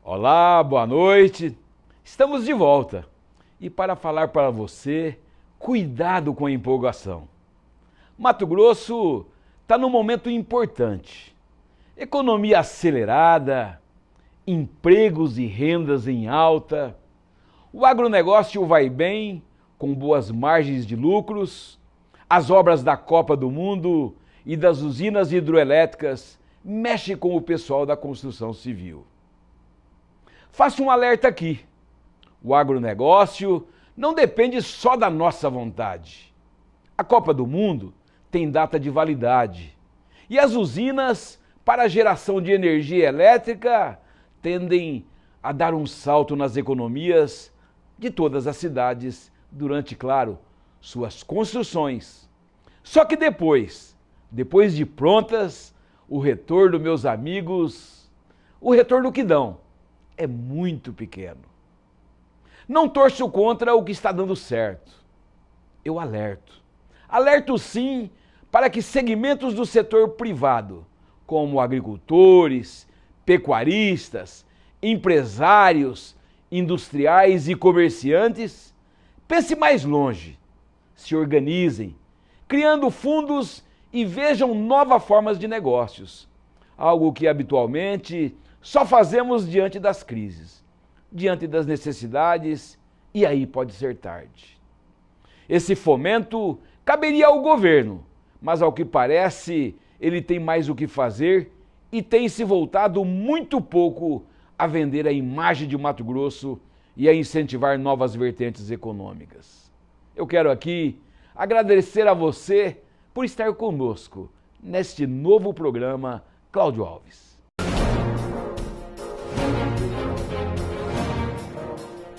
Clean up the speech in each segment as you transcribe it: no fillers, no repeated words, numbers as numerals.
Olá, boa noite. Estamos de volta. E para falar para você, cuidado com a empolgação. Mato Grosso está num momento importante. Economia acelerada, empregos e rendas em alta. O agronegócio vai bem, com boas margens de lucros. As obras da Copa do Mundo e das usinas hidroelétricas mexem com o pessoal da construção civil. Faço um alerta aqui. O agronegócio não depende só da nossa vontade. A Copa do Mundo tem data de validade. E as usinas para a geração de energia elétrica tendem a dar um salto nas economias de todas as cidades durante, claro, suas construções. Só que depois de prontas, o retorno, meus amigos, o retorno que dão é muito pequeno. Não torço contra o que está dando certo. Eu alerto. Alerto sim para que segmentos do setor privado, como agricultores, pecuaristas, empresários, industriais e comerciantes, pense mais longe, se organizem, criando fundos e vejam novas formas de negócios, algo que habitualmente só fazemos diante das crises, diante das necessidades, e aí pode ser tarde. Esse fomento caberia ao governo, mas ao que parece, ele tem mais o que fazer e tem se voltado muito pouco a vender a imagem de Mato Grosso e a incentivar novas vertentes econômicas. Eu quero aqui agradecer a você por estar conosco neste novo programa Cláudio Alves.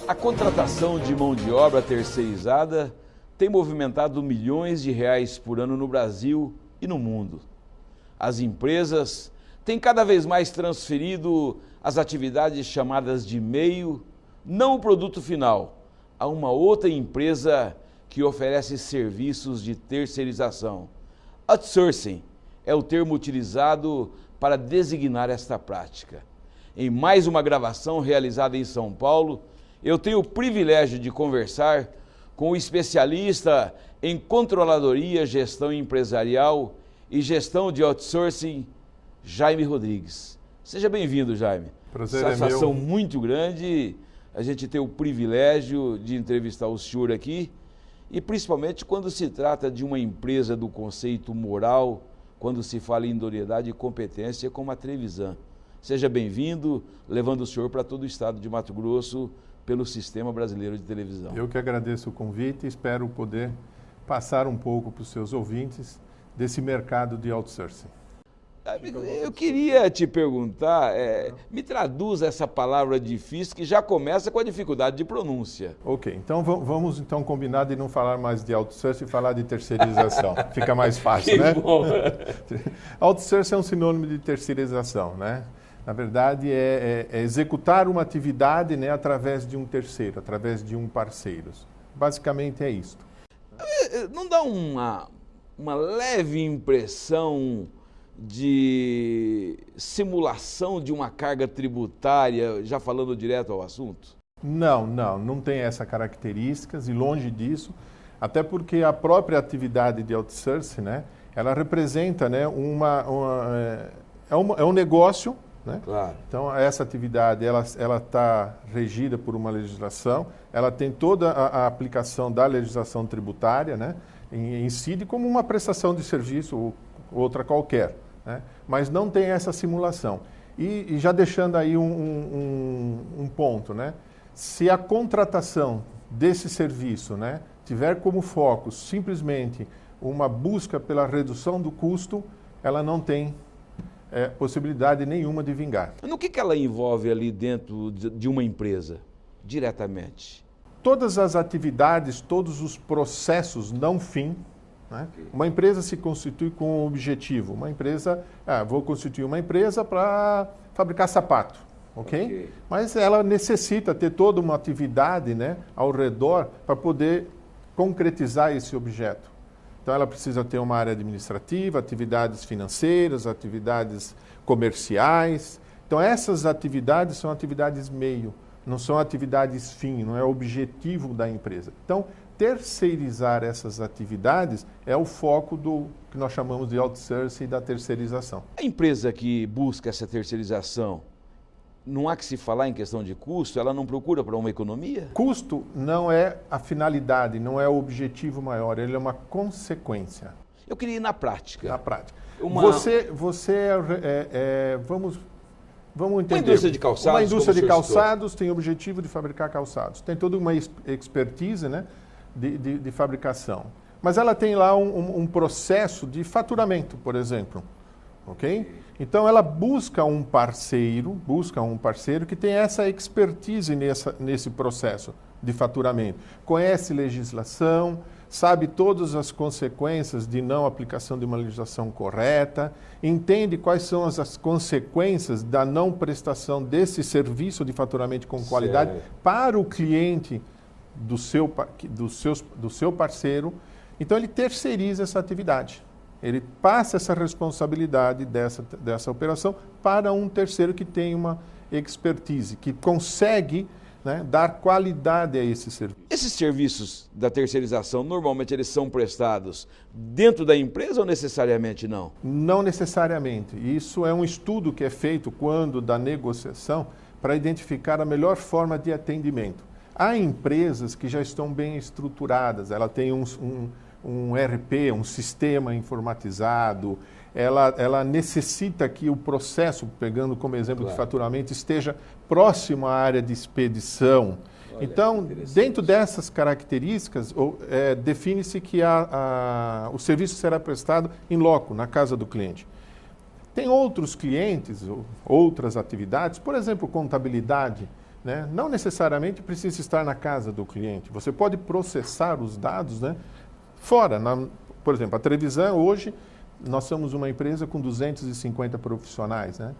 A contratação de mão de obra terceirizada tem movimentado milhões de reais por ano no Brasil e no mundo. As empresas têm cada vez mais transferido as atividades chamadas de meio, não o produto final, a uma outra empresa que oferece serviços de terceirização. Outsourcing é o termo utilizado para designar esta prática. Em mais uma gravação realizada em São Paulo, eu tenho o privilégio de conversar com o especialista em controladoria, gestão empresarial e gestão de outsourcing, Jaime Rodrigues. Seja bem-vindo, Jaime. Prazer Satisfação é meu. muito grande a gente ter o privilégio de entrevistar o senhor aqui, e principalmente quando se trata de uma empresa do conceito moral, quando se fala em idoneidade e competência como a Trevisan. Seja bem-vindo, levando o senhor para todo o estado de Mato Grosso pelo Sistema Brasileiro de Televisão. Eu que agradeço o convite e espero poder passar um pouco para os seus ouvintes desse mercado de outsourcing. Eu queria te perguntar, me traduz essa palavra difícil que já começa com a dificuldade de pronúncia. Ok, então vamos então combinar de não falar mais de outsourcing e falar de terceirização. Fica mais fácil, Que né? bom. Outsourcing é um sinônimo de terceirização, né? Na verdade, é executar uma atividade, né, através de um terceiro, através de um parceiro. Basicamente é isto. Não dá uma leve impressão de simulação de uma carga tributária, já falando direto ao assunto? Não tem essa características e longe disso, até porque a própria atividade de outsourcing, né, ela representa, né, é um negócio, né? Claro. Então essa atividade ela está regida por uma legislação, ela tem toda a aplicação da legislação tributária, né, incide como uma prestação de serviço ou outra qualquer, né? Mas não tem essa simulação. E já deixando aí um ponto, né? Se a contratação desse serviço, né, tiver como foco simplesmente uma busca pela redução do custo, ela não tem possibilidade nenhuma de vingar. No que ela envolve ali dentro de uma empresa, diretamente? Todas as atividades, todos os processos não fim, né? Okay. Uma empresa se constitui com um objetivo. Uma empresa, vou constituir uma empresa para fabricar sapato, ok? Mas ela necessita ter toda uma atividade, né, ao redor para poder concretizar esse objeto. Então ela precisa ter uma área administrativa, atividades financeiras, atividades comerciais, Então, essas atividades são atividades meio, não são atividades fim, não é o objetivo da empresa. Então, terceirizar essas atividades é o foco do que nós chamamos de outsourcing e da terceirização. A empresa que busca essa terceirização, não há que se falar em questão de custo, ela não procura para uma economia? Custo não é a finalidade, não é o objetivo maior, ele é uma consequência. Eu queria ir na prática. Na prática. Uma... Vamos entender. Uma indústria de calçados. Uma indústria de calçados tem o objetivo de fabricar calçados. Tem toda uma expertise, né, de fabricação. Mas ela tem lá um processo de faturamento, por exemplo. Ok? Então ela busca um parceiro que tem essa expertise nesse processo de faturamento. Conhece legislação, sabe todas as consequências de não aplicação de uma legislação correta, entende quais são as consequências da não prestação desse serviço de faturamento com qualidade para o cliente do seu parceiro. Então ele terceiriza essa atividade. Ele passa essa responsabilidade dessa operação para um terceiro que tem uma expertise, que consegue, né, dar qualidade a esse serviço. Esses serviços da terceirização, normalmente eles são prestados dentro da empresa ou necessariamente não? Não necessariamente. Isso é um estudo que é feito quando da negociação para identificar a melhor forma de atendimento. Há empresas que já estão bem estruturadas, ela tem um ERP, um sistema informatizado, ela necessita que o processo, pegando como exemplo de faturamento, esteja próximo à área de expedição. Olha, então, dentro dessas características, define-se que o serviço será prestado em loco, na casa do cliente. Tem outros clientes, outras atividades, por exemplo, contabilidade, né? Não necessariamente precisa estar na casa do cliente. Você pode processar os dados, né, fora. Por exemplo, a televisão hoje, nós somos uma empresa com 250 profissionais, né?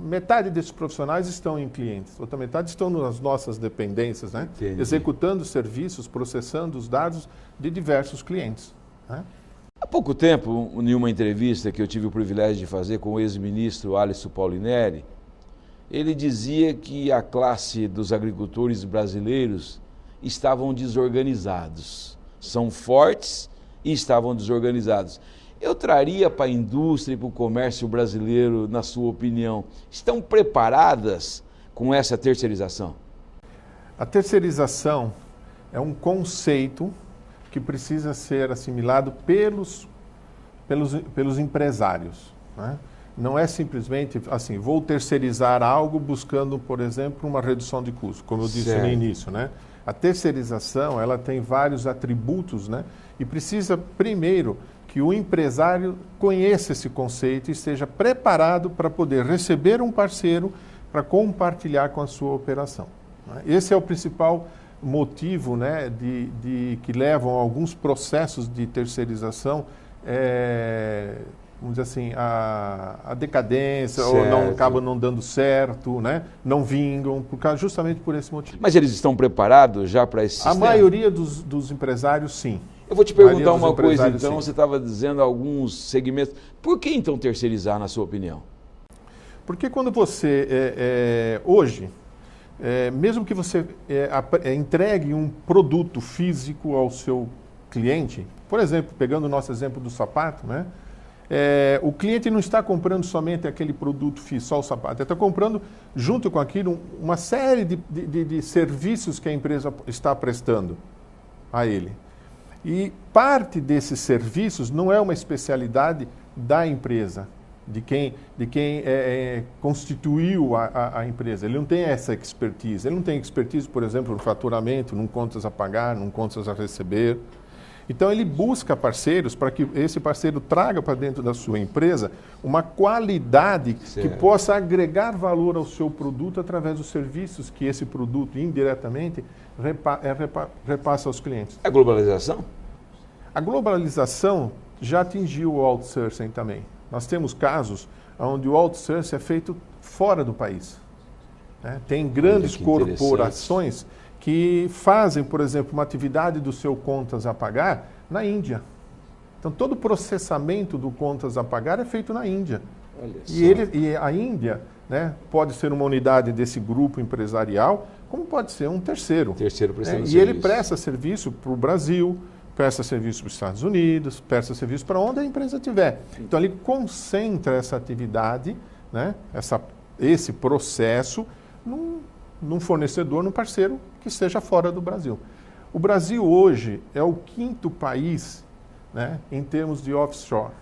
Metade desses profissionais estão em clientes, outra metade estão nas nossas dependências, né? Executando serviços, processando os dados de diversos clientes, né? Há pouco tempo, em uma entrevista que eu tive o privilégio de fazer com o ex-ministro Alisson Paulinelli, ele dizia que a classe dos agricultores brasileiros estavam desorganizados. São fortes e estavam desorganizados. Eu traria para a indústria e para o comércio brasileiro, na sua opinião, estão preparadas com essa terceirização? A terceirização é um conceito que precisa ser assimilado pelos empresários, né? Não é simplesmente assim, vou terceirizar algo buscando, por exemplo, uma redução de custo, como eu disse no início, né? A terceirização, ela tem vários atributos, né? E precisa, primeiro, que o empresário conheça esse conceito e esteja preparado para poder receber um parceiro para compartilhar com a sua operação, né? Esse é o principal motivo, né, que levam a alguns processos de terceirização, vamos dizer assim, a decadência, ou acabam não dando certo, né? Não vingam, justamente por esse motivo. Mas eles estão preparados já para esse sistema? A maioria dos empresários, sim. Eu vou te perguntar uma coisa, então, você estava dizendo alguns segmentos. Por que, então, terceirizar, na sua opinião? Porque quando você, hoje, mesmo que você entregue um produto físico ao seu cliente, por exemplo, pegando o nosso exemplo do sapato, né? O cliente não está comprando somente aquele produto físico, só o sapato, ele está comprando, junto com aquilo, uma série de serviços que a empresa está prestando a ele. E parte desses serviços não é uma especialidade da empresa, de quem constituiu a empresa. Ele não tem essa expertise. Ele não tem expertise, por exemplo, no faturamento, num contas a pagar, num contas a receber. Então, ele busca parceiros para que esse parceiro traga para dentro da sua empresa uma qualidade que possa agregar valor ao seu produto através dos serviços que esse produto, indiretamente, repassa aos clientes. A globalização? A globalização já atingiu o outsourcing também. Nós temos casos onde o outsourcing é feito fora do país, né? Tem grandes corporações que fazem, por exemplo, uma atividade do seu contas a pagar na Índia. Então, todo o processamento do contas a pagar é feito na Índia. E a Índia, né, pode ser uma unidade desse grupo empresarial, como pode ser um terceiro. Terceiro prestando E serviço. ele presta serviço para o Brasil, presta serviço para os Estados Unidos, presta serviço para onde a empresa estiver. Então, ele concentra essa atividade, né, esse processo, num fornecedor, num parceiro que esteja fora do Brasil. O Brasil hoje é o 5º país, né, em termos de offshore.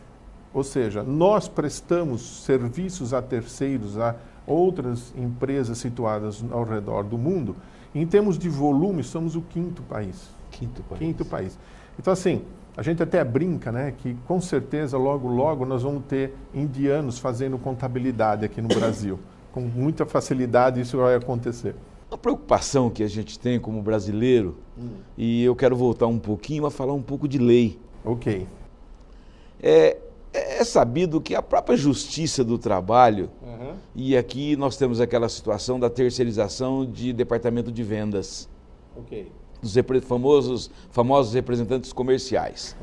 Ou seja, nós prestamos serviços a terceiros, a outras empresas situadas ao redor do mundo. Em termos de volume, somos o 5º país. Quinto país. Então, assim, a gente até brinca, né, que com certeza, logo, logo, nós vamos ter indianos fazendo contabilidade aqui no Brasil. Com muita facilidade isso vai acontecer. Uma preocupação que a gente tem como brasileiro, e eu quero voltar um pouquinho a falar um pouco de lei. Ok. É sabido que a própria Justiça do Trabalho, e aqui nós temos aquela situação da terceirização de departamento de vendas, dos famosos representantes comerciais.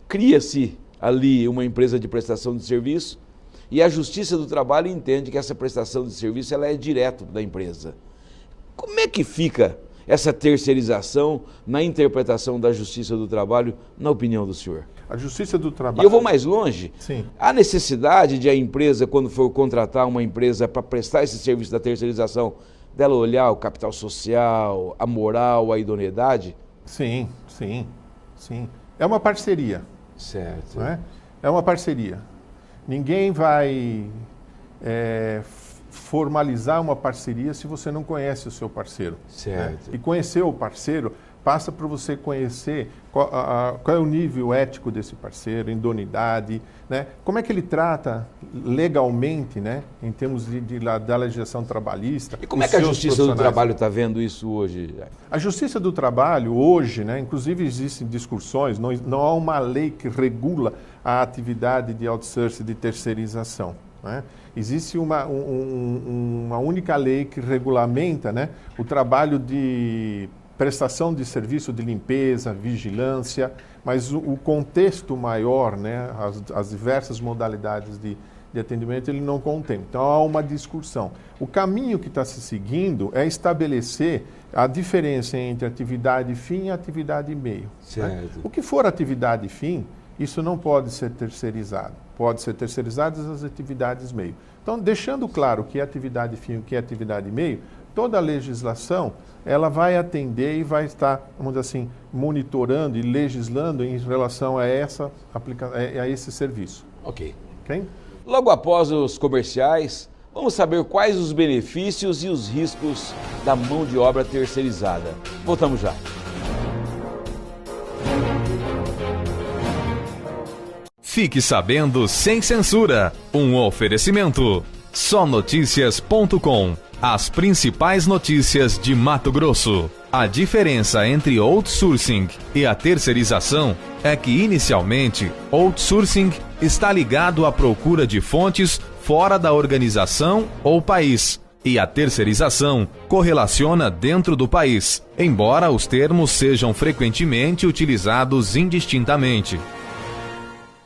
Cria-se ali uma empresa de prestação de serviço e a Justiça do Trabalho entende que essa prestação de serviço ela é direto da empresa. Como é que fica essa terceirização na interpretação da Justiça do Trabalho, na opinião do senhor? A Justiça do Trabalho... E eu vou mais longe. Sim. Há necessidade de a empresa, quando for contratar uma empresa para prestar esse serviço da terceirização, dela olhar o capital social, a moral, a idoneidade? Sim. É uma parceria. Certo. Não é? É uma parceria. Ninguém vai formalizar uma parceria se você não conhece o seu parceiro. Certo. Né? E conhecer o parceiro passa por você conhecer qual é o nível ético desse parceiro, idoneidade, né? Como é que ele trata legalmente, né? Em termos da legislação trabalhista. E como é que a Justiça do Trabalho está vendo isso hoje? A Justiça do Trabalho hoje, né? Inclusive existem discussões, não há uma lei que regula a atividade de outsourcing, de terceirização. Né? Existe uma única lei que regulamenta, né, o trabalho de prestação de serviço de limpeza, vigilância, mas o contexto maior, né, as diversas modalidades de atendimento, ele não contém. Então, há uma discussão. O caminho que está se seguindo é estabelecer a diferença entre atividade fim e atividade meio. Certo. Né? O que for atividade fim, isso não pode ser terceirizado. Pode ser terceirizadas as atividades meio. Então, deixando claro o que é atividade fim e o que é atividade meio, toda a legislação ela vai atender e vai estar, vamos dizer assim, monitorando e legislando em relação a esse serviço. Ok. Okay? Logo após os comerciais, vamos saber quais os benefícios e os riscos da mão de obra terceirizada. Voltamos já. Fique sabendo sem censura. Um oferecimento. Sonoticias.com. As principais notícias de Mato Grosso. A diferença entre outsourcing e a terceirização é que, inicialmente, outsourcing está ligado à procura de fontes fora da organização ou país, e a terceirização correlaciona dentro do país, embora os termos sejam frequentemente utilizados indistintamente.